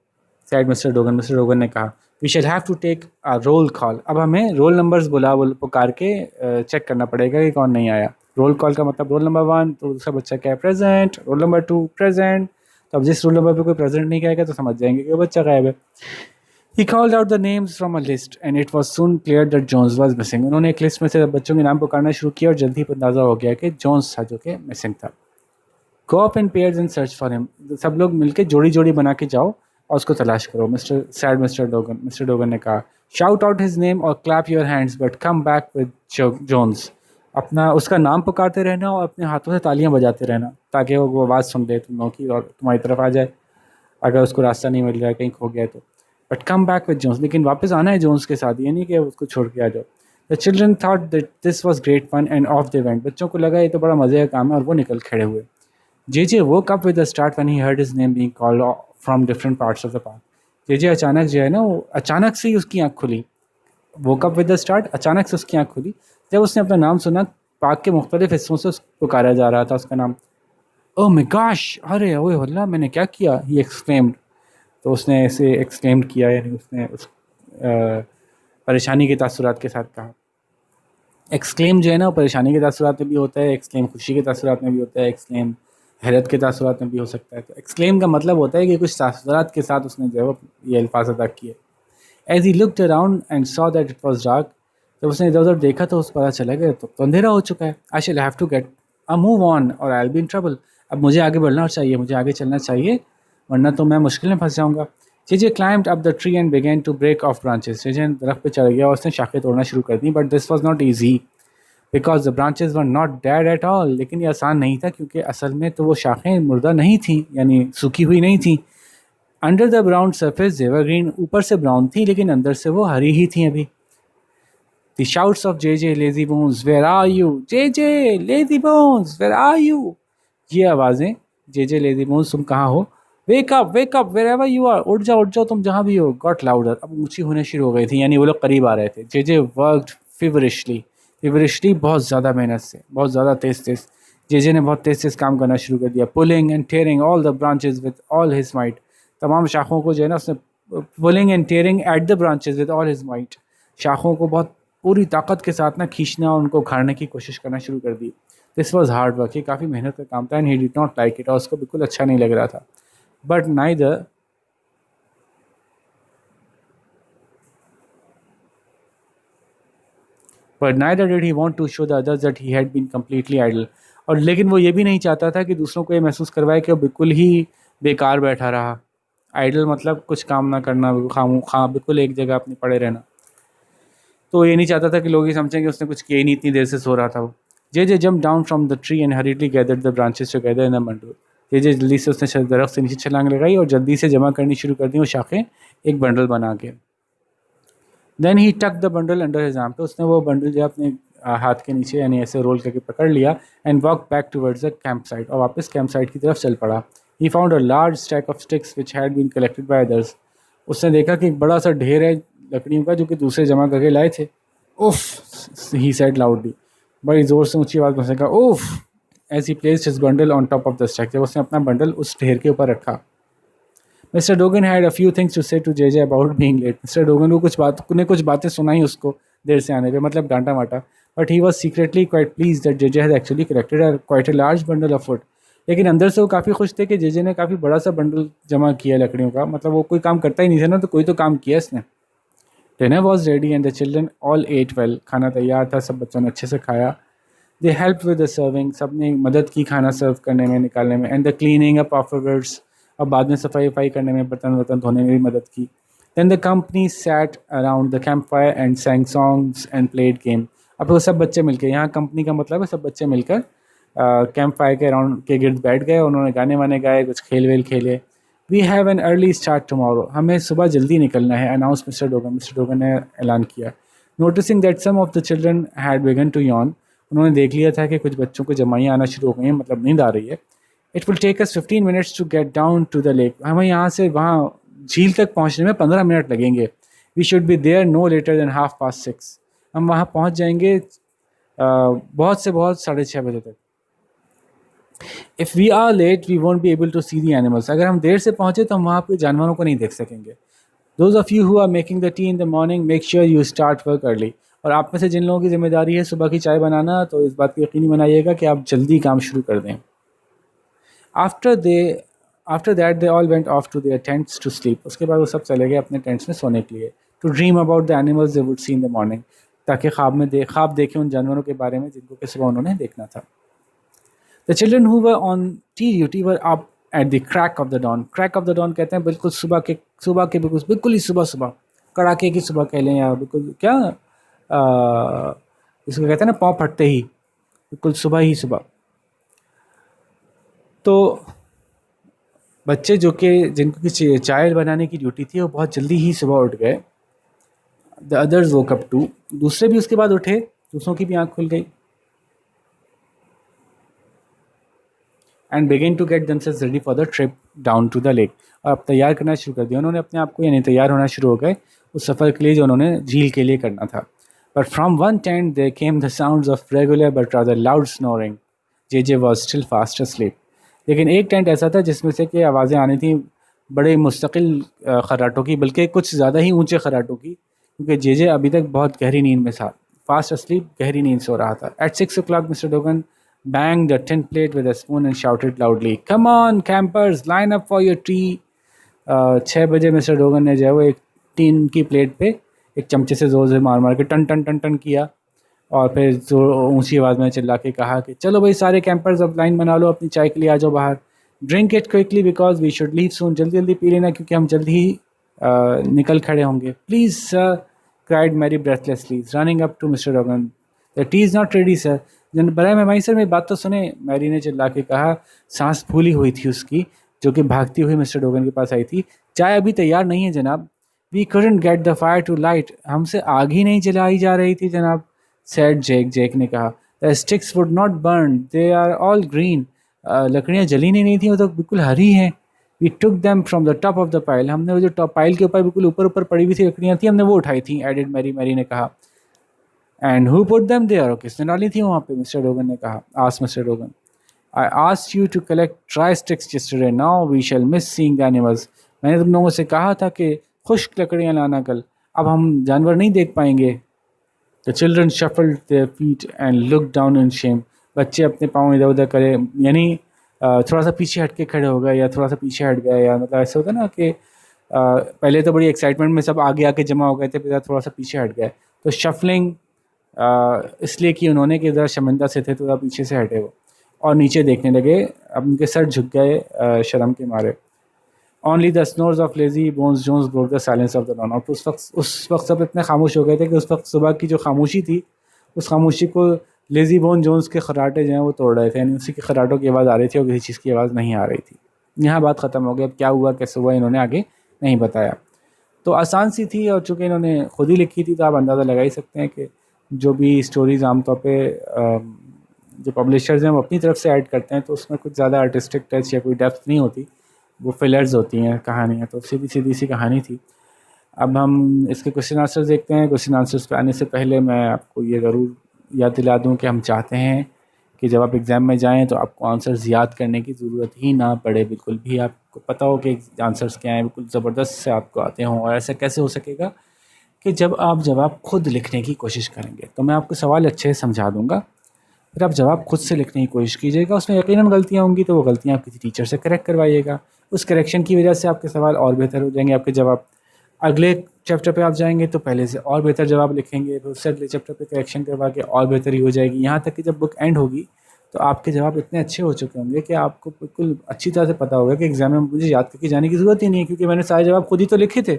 said mister Dogan. Mister Dogan ने कहा, we shall have to take a roll call. अब हमें रोल नंबर्स पुकार के चेक करना पड़ेगा कि कौन नहीं आया। रोल कॉल का मतलब रोल नंबर 1 तो दूसरा बच्चा क्या है, प्रेजेंट। Roll number 2 present. तो अब जिस रोल नंबर पे कोई प्रेजेंट नहीं कहेगा तो समझ जाएंगे कि वो बच्चा गायब है। He called out the names from a list and it was soon clear that Jones was missing. उन्होंने एक लिस्ट में से बच्चों के नाम पुकारना शुरू किया और जल्दी ही अंदाजा हो गया कि जोन्स था जो कि मिसिंग था। Go up in pairs and search for him. सब लोग मिलके जोड़ी जोड़ी बना के जाओ और उसको तलाश करो। मिस्टर डोगन ने कहा, शाउट आउट हिज नेम और clap your hands but come back with Jones. अपना उसका नाम पुकारते रहना और अपने हाथों से तालियां बजाते रहना ताकि वो आवाज़ सुन ले तुम लोगों की और तुम्हारी तरफ आ जाए अगर उसको रास्ता नहीं मिल रहा है, कहीं खो गया तो। But come back with Jones, लेकिन वापस आना है जोन्स के साथ, ये नहीं कि उसको छोड़ के आ जाओ। The children thought that this was great fun end of the event. बच्चों को लगा ये तो बड़ा मज़े का काम है और वो निकल खड़े हुए। जे woke up with a start when he heard his name being called from different parts of the park. जे अचानक जो है ना, वो अचानक से ही उसकी आँख खुली। woke up with a start, अचानक से उसकी आँख खुली जब उसने अपना नाम सुना। पार्क के मुख्तलिफ हिस्सों से उसको पुकारा जा रहा था उसका नाम। ओह माय गॉश, अरे ओए अल्लाह, मैंने क्या किया, ही एक्सक्लेम्ड। तो उसने ऐसे एक्सक्लेम्ड किया, यानी उसने उस परेशानी के तासुरात के साथ कहा। एक्सक्लेम जो है ना वो परेशानी के तासुरात में भी होता है, एक्सक्लेम खुशी के तासुरात में भी होता है, एक्सक्लेम हैरत के तासुरात में भी हो सकता है। तो एक्सक्लेम का मतलब होता है कि कुछ तासुरात के साथ उसने जो है ये अल्फाज अदा किए। As he looked around and saw that it was dark. जब उसने इधर उधर देखा तो उस पता चला गया तो अंधेरा हो चुका है। I shall have to get a move on or I will be in trouble. अब मुझे आगे बढ़ना चाहिए, मुझे आगे चलना चाहिए, वरना तो मैं मुश्किल में फंस जाऊंगा। JJ climbed up the tree and began to break off branches. JJ दरख्त पे चढ़ गया और उसने शाखें तोड़ना शुरू कर दी, but this was not easy because the branches were not dead at all. लेकिन ये आसान नहीं था क्योंकि असल में तो वो शाखें मुर्दा नहीं थी, यानी सूखी हुई नहीं थी। Under the brown surface they were green, ऊपर से ब्राउन थी लेकिन अंदर से वो हरी ही थी अभी। The shouts of JJ lazy bones where are you, JJ lazy bones where are you, ये आवाज़ें, जेजे लेजी बोन्स तुम कहाँ हो, wake up wherever you are, उठ जाओ तुम जहाँ भी हो, गॉट लाउडर, अब ऊंची होने शुरू हो गई थी, यानी वो लोग करीब आ रहे थे। जेजे वर्कड फिवरिशली बहुत ज़्यादा मेहनत से, बहुत ज़्यादा तेज़ तेज़। जेजे ने बहुत तेज़ तेज़ काम करना शुरू कर दिया। Pulling and tearing all the branches with all his might, तमाम शाखों को जो है ना उसने, pulling and tearing at the branches with all his might, शाखों को बहुत पूरी ताकत के साथ ना खींचना और उनको उखाड़ने की कोशिश करना शुरू कर दी। दिस वॉज हार्ड वर्क, ये काफ़ी मेहनत का काम था, and he did not like it, और उसको बिल्कुल अच्छा नहीं लग रहा था। But neither did he want to show the others that he had been completely idle, और लेकिन वो ये भी नहीं चाहता था कि दूसरों को ये महसूस करवाए कि वो बिल्कुल ही बेकार बैठा रहा। आइडल मतलब कुछ काम ना करना, बिल्कुल एक जगह अपने पड़े रहना। तो ये नहीं चाहता था कि लोग ये समझें कि उसने कुछ किया ही नहीं, इतनी देर से सो रहा था वो। J jump down from the tree and hurriedly gathered the branches together in a bundle. J जल्दी से उसने दरख्त से नीचे छलांग लगाई और जल्दी से जमा करनी शुरू कर दी वो शाखें एक बंडल बना के। देन ही टक the bundle under his arm, तो उसने वो बंडल जो अपने हाथ के नीचे यानी ऐसे रोल करके पकड़ लिया, and walk back towards the camp site, और वापस कैंप साइट की तरफ चल पड़ा। He found a large stack of sticks which had been collected by others. उसने देखा कि एक बड़ा सा ढेर है लकड़ियों का जो कि दूसरे जमा करके लाए थे। उफ, ही सेड लाउडली, बड़ी जोर से ऊंची आवाज में उसने कहा उफ, as he placed his bundle on top of the stack, जब उसने अपना बंडल उस ढेर के ऊपर रखा। Mister Dogan had a few things to say to JJ about being late. Mister Dogan को कुछ बातें सुनाई उसको देर से आने पे, मतलब डांटा वाटा, but he was secretly quite please that JJ had actually collected quite a large bundle of would. लेकिन अंदर से वो काफ़ी खुश थे कि जेजे ने काफ़ी बड़ा सा बंडल जमा किया लकड़ियों का, मतलब वो कोई काम करता ही नहीं था ना, तो कोई तो काम किया इसने। Dinner was ready and the children all at well, खाना तैयार था, सब बच्चों ने अच्छे से खाया। They help with the serving, सब ने मदद की खाना सर्व करने में, निकालने में, and the cleaning up afterwards, और बाद में सफाई वफाई करने में, बर्तन वर्तन धोने में भी मदद की। Then the company sat around the camp fire and sang songs and played game. अब वो सब बच्चे मिलकर, यहाँ कंपनी का मतलब है सब बच्चे मिलकर कैंप फायर के अराउंड के गिर्द बैठ गए, उन्होंने गाने वाने गाए, कुछ खेल वेल खेले। We have an early start tomorrow, हमें सुबह जल्दी निकलना है, अनाउंस मिस्टर डोगन ने ऐलान किया। Noticing that some of the children had begun to yawn, उन्होंने देख लिया था कि कुछ बच्चों को जमाइयाँ आना शुरू हो गई हैं, मतलब नींद आ रही है। It will take us 15 minutes to get down to the lake, हमें यहाँ से वहाँ झील तक पहुँचने में 15 मिनट लगेंगे। We should be there no later than 6:30, हम वहाँ पहुँच जाएंगे बहुत से बहुत 6:30 तक। If we are late we won't be able to see the animals, अगर हम देर से पहुँचे तो हम वहाँ पे जानवरों को नहीं देख सकेंगे। Those of you who are making the tea in the morning make sure you start work early, और आप में से जिन लोगों की जिम्मेदारी है सुबह की चाय बनाना, तो इस बात को यकीनी बनाइएगा कि आप जल्दी काम शुरू कर दें। After that they all went off to their tents to sleep, उसके बाद वो सब चले गए अपने टेंट्स में सोने के लिए। To dream about the animals they would see in the morning, ताकि ख्वाब देखें उन जानवरों के बारे में जिनको कि सुबह उन्होंने देखना था। The children who were on tea duty were up at the crack of the dawn, crack of the dawn कहते हैं बिल्कुल सुबह के बिल्कुल ही सुबह सुबह, कड़ाके की सुबह कह लें, या बिल्कुल क्या इसको कहते हैं ना पाँव फटते ही, बिल्कुल सुबह ही सुबह। तो बच्चे जो कि जिनको की चाय बनाने की ड्यूटी थी वो बहुत जल्दी ही सुबह उठ गए। The others woke up too, दूसरे भी उसके बाद उठे, दूसरों की भी आँख खुल गई। And begin to get themselves ready for the trip down to the lake, और अब तैयार करना शुरू कर दिया उन्होंने अपने आप को, यानी तैयार होना शुरू हो गए उस सफ़र के लिए जो उन्होंने झील के लिए करना था। But from one tent there came the sounds of regular but rather loud snoring, J was still fast asleep. लेकिन एक टेंट ऐसा था जिसमें से कि आवाज़ें आनी थी बड़े मुस्तकिल खर्राटों की, बल्कि कुछ ज़्यादा ही ऊंचे खर्राटों की, क्योंकि जे अभी तक बहुत गहरी नींद में था, फास्ट अस्लीप, गहरी नींद सो रहा था। At 6 o'clock mister Dogan banged a tin plate with a spoon and shouted loudly, "Come on, campers, line up for your tea." 6 बजे मिस्टर डोगन ने जो है वो एक टीन की प्लेट पे एक चमचे से ज़ोर से मार मार के टन टन टन टन किया, और फिर जो ऊंची आवाज़ में चिल्ला के कहा कि चलो भाई सारे कैंपर्स अब लाइन बना लो, अपनी चाय के लिए आ जाओ बाहर। Drink it quickly because we should leave soon, जल्दी जल्दी पी लेना क्योंकि हम जल्दी ही निकल खड़े होंगे। Please sir, cried Mary breathlessly running up to Mister Dogan. The tea is not ready sir. जन बराए मेहरबानी सर मेरी बात तो सुने, मैरी ने चिल्ला के कहा। सांस फूली हुई थी उसकी, जो कि भागती हुई मिस्टर डोगन के पास आई थी। चाय अभी तैयार नहीं है जनाब। We couldn't get the fire to light, हमसे आग ही नहीं जलाई जा रही थी जनाब। सैड जेक, जेक ने कहा। The sticks would not burn, they are all green. लकड़ियाँ जली नहीं थी, वो तो बिल्कुल हरी हैं। We took them from the top of the pile, हमने वो जो टॉप पाइल के ऊपर बिल्कुल ऊपर ऊपर पड़ी हुई थी लकड़ियाँ थी, हमने वो उठाई थी। एडेड मैरी, मैरी ने कहा। And who put them there, किसने डाली थी वहाँ पे, मिस्टर डोगन ने कहा। Asked mister Dogan. I asked you to collect dry sticks yesterday, now we shall miss seeing the animals. मैंने तुम लोगों से कहा था कि खुश्क लकड़ियाँ लाना कल, अब हम जानवर नहीं देख पाएंगे। The children shuffled their feet and look down in Shem. बच्चे अपने पाँव इधर उधर करे, यानी थोड़ा सा पीछे हट के खड़े हो गए, या थोड़ा सा पीछे हट गए, या मतलब ऐसा होता है ना कि पहले तो बड़ी एक्साइटमेंट में सब आगे आके जमा हो गए थे, फिर थोड़ा सा पीछे हट गए। तो शफलिंग इसलिए कि उन्होंने कि ज़रा शर्मिंदा से थे, थोड़ा पीछे से हटे वो और नीचे देखने लगे। अब उनके सर झुक गए शर्म के मारे। Only the snores of Lazy Bones Jones broke the silence of the dawn. और उस वक्त सब इतने खामोश हो गए थे कि उस वक्त सुबह की जो खामोशी थी, उस खामोशी को लेजी बोन जोन्स के खराटे जो हैं वो तोड़ रहे थे, यानी उसी के खराटों की आवाज़ आ रही थी और किसी चीज़ की आवाज़ नहीं आ रही थी। यहाँ बात ख़त्म हो गई। अब क्या हुआ कैसे हुआ इन्होंने आगे नहीं बताया। तो आसान सी थी, और चूँकि इन्होंने खुद ही लिखी थी तो आप अंदाज़ा लगा ही सकते हैं कि जो भी स्टोरीज़ आमतौर पर जो पब्लिशर्स हैं वो अपनी तरफ से ऐड करते हैं, तो उसमें कुछ ज़्यादा आर्टिस्टिक टच या कोई डेप्थ नहीं होती, वो फिलर्स होती हैं कहानियाँ। तो सीधी सीधी सी कहानी थी। अब हम इसके क्वेश्चन आंसर्स देखते हैं। क्वेश्चन आंसर्स पे आने से पहले मैं आपको ये ज़रूर याद दिला दूं कि हम चाहते हैं कि जब आप एग्ज़ाम में जाएं तो आपको आंसर्स याद करने की ज़रूरत ही ना पड़े, बिल्कुल भी। आपको पता हो कि आंसर्स क्या हैं, बिल्कुल ज़बरदस्त से आपको आते हों। और ऐसा कैसे हो सकेगा कि जब आप जवाब खुद लिखने की कोशिश करेंगे। तो मैं आपको सवाल अच्छे से समझा दूँगा, फिर आप जवाब खुद से लिखने की कोशिश कीजिएगा। उसमें यकीनन गलतियाँ होंगी, तो वो गलतियाँ आप किसी टीचर से करेक्ट करवाइएगा। उस करेक्शन की वजह से आपके सवाल और बेहतर हो जाएंगे, आपके जवाब। अगले चैप्टर पे आप जाएंगे तो पहले से और बेहतर जवाब लिखेंगे, फिर उससे अगले चैप्टर पे करेक्शन करवा के और बेहतरी हो जाएगी। यहाँ तक कि जब बुक एंड होगी तो आपके जवाब इतने अच्छे हो चुके होंगे कि आपको बिल्कुल अच्छी तरह से पता होगा कि एग्ज़ाम में मुझे याद करके जाने की ज़रूरत ही नहीं है, क्योंकि मैंने सारे जवाब खुद ही तो लिखे थे।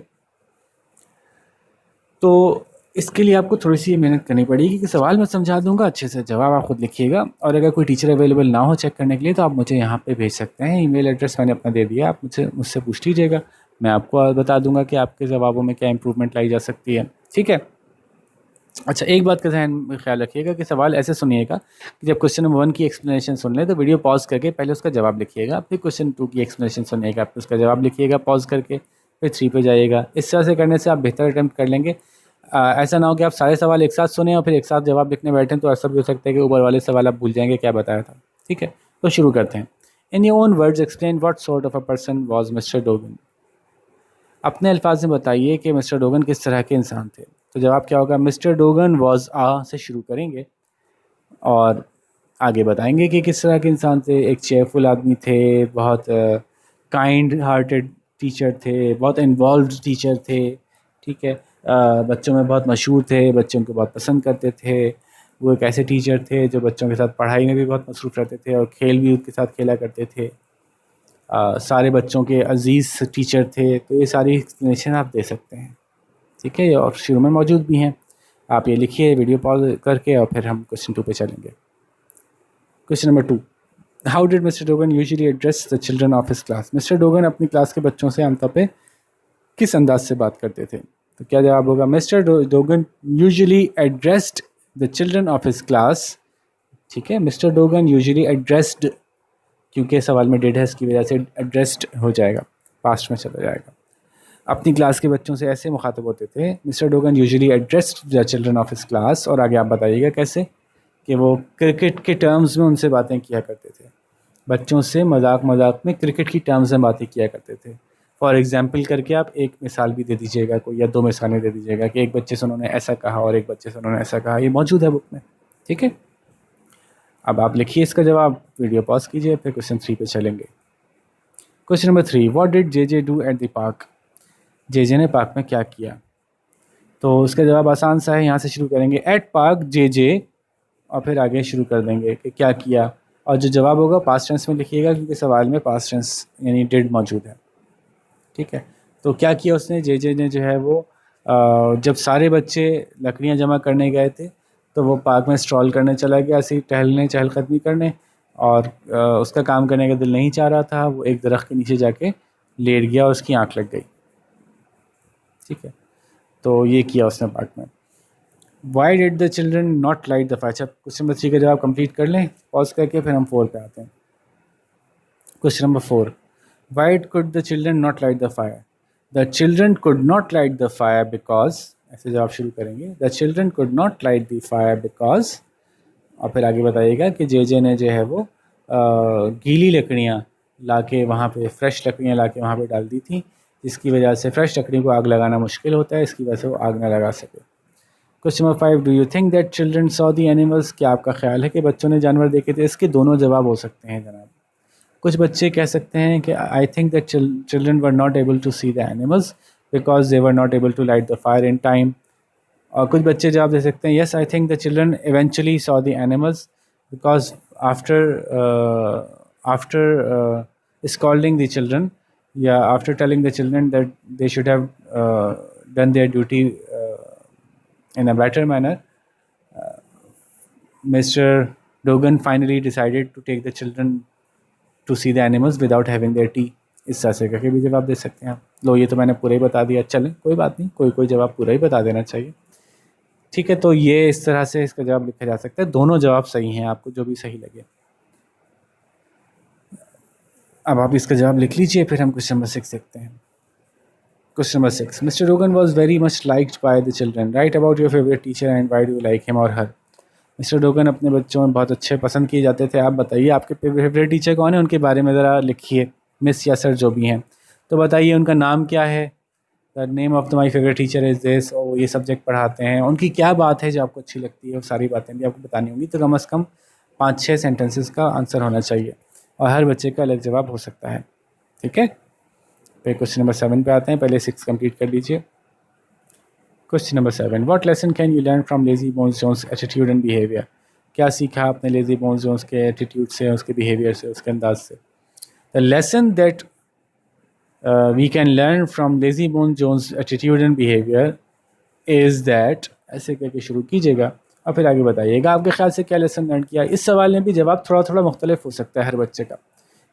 तो इसके लिए आपको थोड़ी-सी मेहनत करनी पड़ेगी कि सवाल मैं समझा दूँगा, अच्छे से जवाब आप खुद लिखिएगा। और अगर कोई टीचर अवेलेबल ना हो चेक करने के लिए, तो आप मुझे यहाँ पे भेज सकते हैं। ईमेल एड्रेस मैंने अपना दे दिया, आप मुझसे पूछ लीजिएगा। मैं आपको बता दूँगा कि आपके जवाबों में क्या इम्प्रूवमेंट लाई जा सकती है। ठीक है? अच्छा, एक बात का ध्यान में ख़्याल रखिएगा कि सवाल ऐसे सुनिएगा कि जब क्वेश्चन नंबर 1 की एक्सप्लेनेशन सुन लें तो वीडियो पॉज़ करके पहले उसका जवाब लिखिएगा, फिर क्वेश्चन 2 की एक्सप्लेनेशन सुनिएगा, फिर उसका जवाब लिखिएगा पॉज़ करके, फिर 3 पे जाइएगा। इस तरह से करने से आप बेहतर अटेम्प्ट कर लेंगे। ऐसा ना हो कि आप सारे सवाल एक साथ सुने और फिर एक साथ जवाब लिखने बैठें, तो ऐसा भी हो सकता है कि ऊपर वाले सवाल आप भूल जाएँगे क्या बताया था। ठीक है? तो शुरू करते हैं। In your own words explain what sort of a person was mister Dogon. अपने अल्फाज में बताइए कि मिस्टर डोगन किस तरह के इंसान थे। तो जवाब क्या होगा, मिस्टर डोगन वॉज आ से शुरू करेंगे और आगे बताएंगे कि किस तरह के इंसान थे। एक चेयरफुल आदमी थे, बहुत काइंड हार्टेड टीचर थे, बहुत इन्वॉल्व टीचर थे। ठीक है? बच्चों में बहुत मशहूर थे, बच्चों को बहुत पसंद करते थे। वो एक ऐसे टीचर थे जो बच्चों के साथ पढ़ाई में भी बहुत मसरूफ़ रहते थे और खेल भी उनके साथ खेला करते थे। सारे बच्चों के अजीज़ टीचर थे। तो ये सारी एक्सप्लेनेशन आप दे सकते हैं। ठीक है? और शुरू में मौजूद भी हैं। आप ये लिखिए वीडियो पॉज़ करके और फिर हम क्वेश्चन 2 पे चलेंगे। Question number 2, how did mister Dogon usually address the children of his class. Mister Dogon अपनी क्लास के बच्चों से आमतौर पे किस अंदाज से बात करते थे। तो क्या जवाब होगा, mister Dogon usually addressed the children of his class. ठीक है? मिस्टर डोगन यूजुअली एड्रेस्ड, क्योंकि सवाल में डिड है इसकी वजह से एड्रेस्ड हो जाएगा, पास्ट में चला जाएगा। अपनी क्लास के बच्चों से ऐसे मुखातब होते थे। Mister Dogon usually addressed the children of his class. और आगे आप बताइएगा कैसे, कि वो क्रिकेट के टर्म्स में उनसे बातें किया करते थे। बच्चों से मजाक मजाक में क्रिकेट की टर्म्स में बातें किया करते थे। फॉर एग्जाम्पल करके आप एक मिसाल भी दे दीजिएगा कोई, या 2 मिसालें दे दीजिएगा कि एक बच्चे से उन्होंने ऐसा कहा और एक बच्चे से उन्होंने ऐसा कहा। ये मौजूद है बुक में। ठीक है? अब आप लिखिए इसका जवाब, वीडियो पॉज कीजिए, फिर क्वेश्चन 3 पे चलेंगे। Question number 3, what did J do at the park. J ने पार्क में क्या किया। तो उसका जवाब आसान सा है, यहाँ से शुरू करेंगे एट पार्क जे जे और फिर आगे शुरू कर देंगे कि क्या किया, और जो जवाब होगा पास्ट टेंस में लिखिएगा क्योंकि सवाल में पास्ट टेंस यानी डिड मौजूद है। ठीक है, तो क्या किया उसने, जे जे ने जो है वो जब सारे बच्चे लकड़ियाँ जमा करने गए थे तो वो पार्क में स्ट्रॉल करने चला गया, ऐसे ही टहलने चहलकदमी करने, और उसका काम करने का दिल नहीं चाह रहा था, वो एक दरख्त के नीचे जाके लेट गया और उसकी आँख लग गई। ठीक है, तो ये किया उसने पार्क में। Why did the children not light the fire. अच्छा, क्वेश्चन नंबर 3 का जवाब कंप्लीट कर लें पॉज करके, फिर हम 4 पे आते हैं। Question number 4, Y could the children not light the fire. The children could not light the fire because, ऐसे जवाब शुरू करेंगे, the children could not light the fire because, और फिर आगे बताइएगा कि जे ने जो है वो गीली लकड़ियाँ ला के वहाँ पे, फ्रेश लकड़ियाँ ला के वहाँ पे डाल दी थी, जिसकी वजह से फ्रेश लकड़ियों को आग लगाना मुश्किल होता है, इसकी वजह से वो आग ना लगा सके। Question number 5, do you think that children saw the animals. क्या आपका ख्याल है कि बच्चों ने जानवर देखे थे। इसके दोनों जवाब हो सकते हैं जनाब। कुछ बच्चे कह सकते हैं कि I think that children were not able to see the animals because they were not able to light the fire in time. और कुछ बच्चे जवाब दे सकते हैं, yes I think the children eventually saw the animals because after scolding the children, या after telling the children that they should have done their duty in a better manner, Mr. Dogan finally decided to take the children to see the animals without having their tea। इस तरह से करके भी जवाब दे सकते हैं आप। लो, ये तो मैंने पूरा ही बता दिया, चलें कोई बात नहीं, कोई कोई जवाब पूरा ही बता देना चाहिए। ठीक है, तो ये इस तरह से इसका जवाब लिखा जा सकता है। दोनों जवाब सही हैं, आपको जो भी सही लगे। अब आप इसका जवाब लिख लीजिए, फिर हम क्वेश्चन नंबर 6 देखते हैं। Question number 6. Mr. Rogan was very much liked by the children. Write about your favorite teacher and why do you like him or her. Mister Dogon अपने बच्चों में बहुत अच्छे पसंद किए जाते थे। आप बताइए आपके फेवरेट टीचर कौन है, उनके बारे में ज़रा लिखिए, मिस या सर जो भी हैं। तो बताइए उनका नाम क्या है। The name of the my favourite teacher is this. और ये सब्जेक्ट पढ़ाते हैं, उनकी क्या बात है जो आपको अच्छी लगती है, वो सारी बातें भी आपको बतानी होंगी। तो कम अज़ कम 5-6 सेंटेंसेस का आंसर होना चाहिए और हर बच्चे का अलग जवाब हो सकता है। ठीक है, फिर क्वेश्चन नंबर 7 पे आते हैं, पहले 6 कंप्लीट कर लीजिए। Question number 7, what lesson can you learn from Lazy Bones Jones attitude and behaviour. क्या सीखा आपने लेजी बोन्स जोन्स के एटीट्यूड से, उसके बिहेवियर से, उसके अंदाज से। The lesson that we can learn from Lazy Bones Jones attitude and behaviour is that, ऐसे करके शुरू कीजिएगा और फिर आगे बताइएगा आपके ख्याल से क्या लेसन लर्न किया। इस सवाल में भी जवाब थोड़ा थोड़ा मुख्तलिफ हो सकता है हर बच्चे का।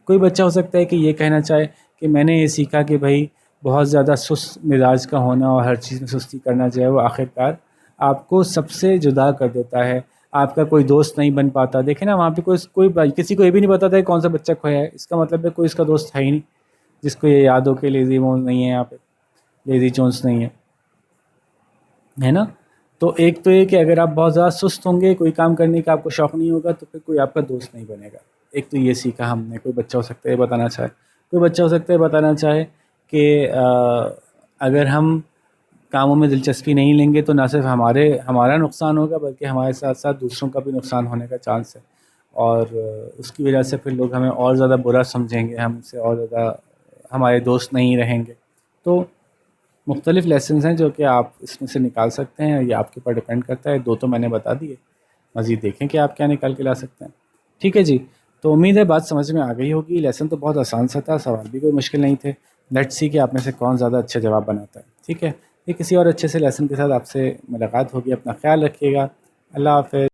कोई बच्चा हो सकता है कि ये कहना चाहे कि मैंने ये सीखा कि भाई बहुत ज़्यादा सुस्त मिजाज का होना और हर चीज़ में सुस्ती करना जो है वो आखिरकार आपको सबसे जुदा कर देता है, आपका कोई दोस्त नहीं बन पाता। देखें ना, वहाँ पे किसी को ये भी नहीं पता था कौन सा बच्चा खोया है, इसका मतलब है कोई इसका दोस्त है ही नहीं जिसको ये याद हो कि लेजी बोन्स नहीं है, यहाँ पे लेजी जोन्स नहीं है ना। तो एक तो ये कि अगर आप बहुत ज़्यादा सुस्त होंगे, कोई काम करने का आपको शौक़ नहीं होगा, तो फिर कोई आपका दोस्त नहीं बनेगा। एक तो ये सीखा हमने। कोई बच्चा हो सकता है बताना चाहे, कोई बच्चा हो सकता है बताना चाहे कि अगर हम कामों में दिलचस्पी नहीं लेंगे तो ना सिर्फ हमारा नुकसान होगा बल्कि हमारे साथ साथ दूसरों का भी नुकसान होने का चांस है, और उसकी वजह से फिर लोग हमें और ज़्यादा बुरा समझेंगे, हमसे और ज़्यादा हमारे दोस्त नहीं रहेंगे। तो मुख्तलिफ लेसन्स हैं जो कि आप इसमें से निकाल सकते हैं, ये आपके ऊपर डिपेंड करता है। 2 तो मैंने बता दिए, मज़ीद देखें कि आप क्या निकाल के ला सकते हैं। ठीक है जी, तो उम्मीद है बात समझ में आ गई होगी। लेसन तो बहुत आसान सा था, सवाल भी कोई मुश्किल नहीं थे। लेट्स सी कि आप में से कौन ज़्यादा अच्छे जवाब बनाता है। ठीक है, ये किसी और अच्छे से लेसन के साथ आपसे मुलाकात होगी। अपना ख्याल रखिएगा। अल्लाह हाफ़िज़।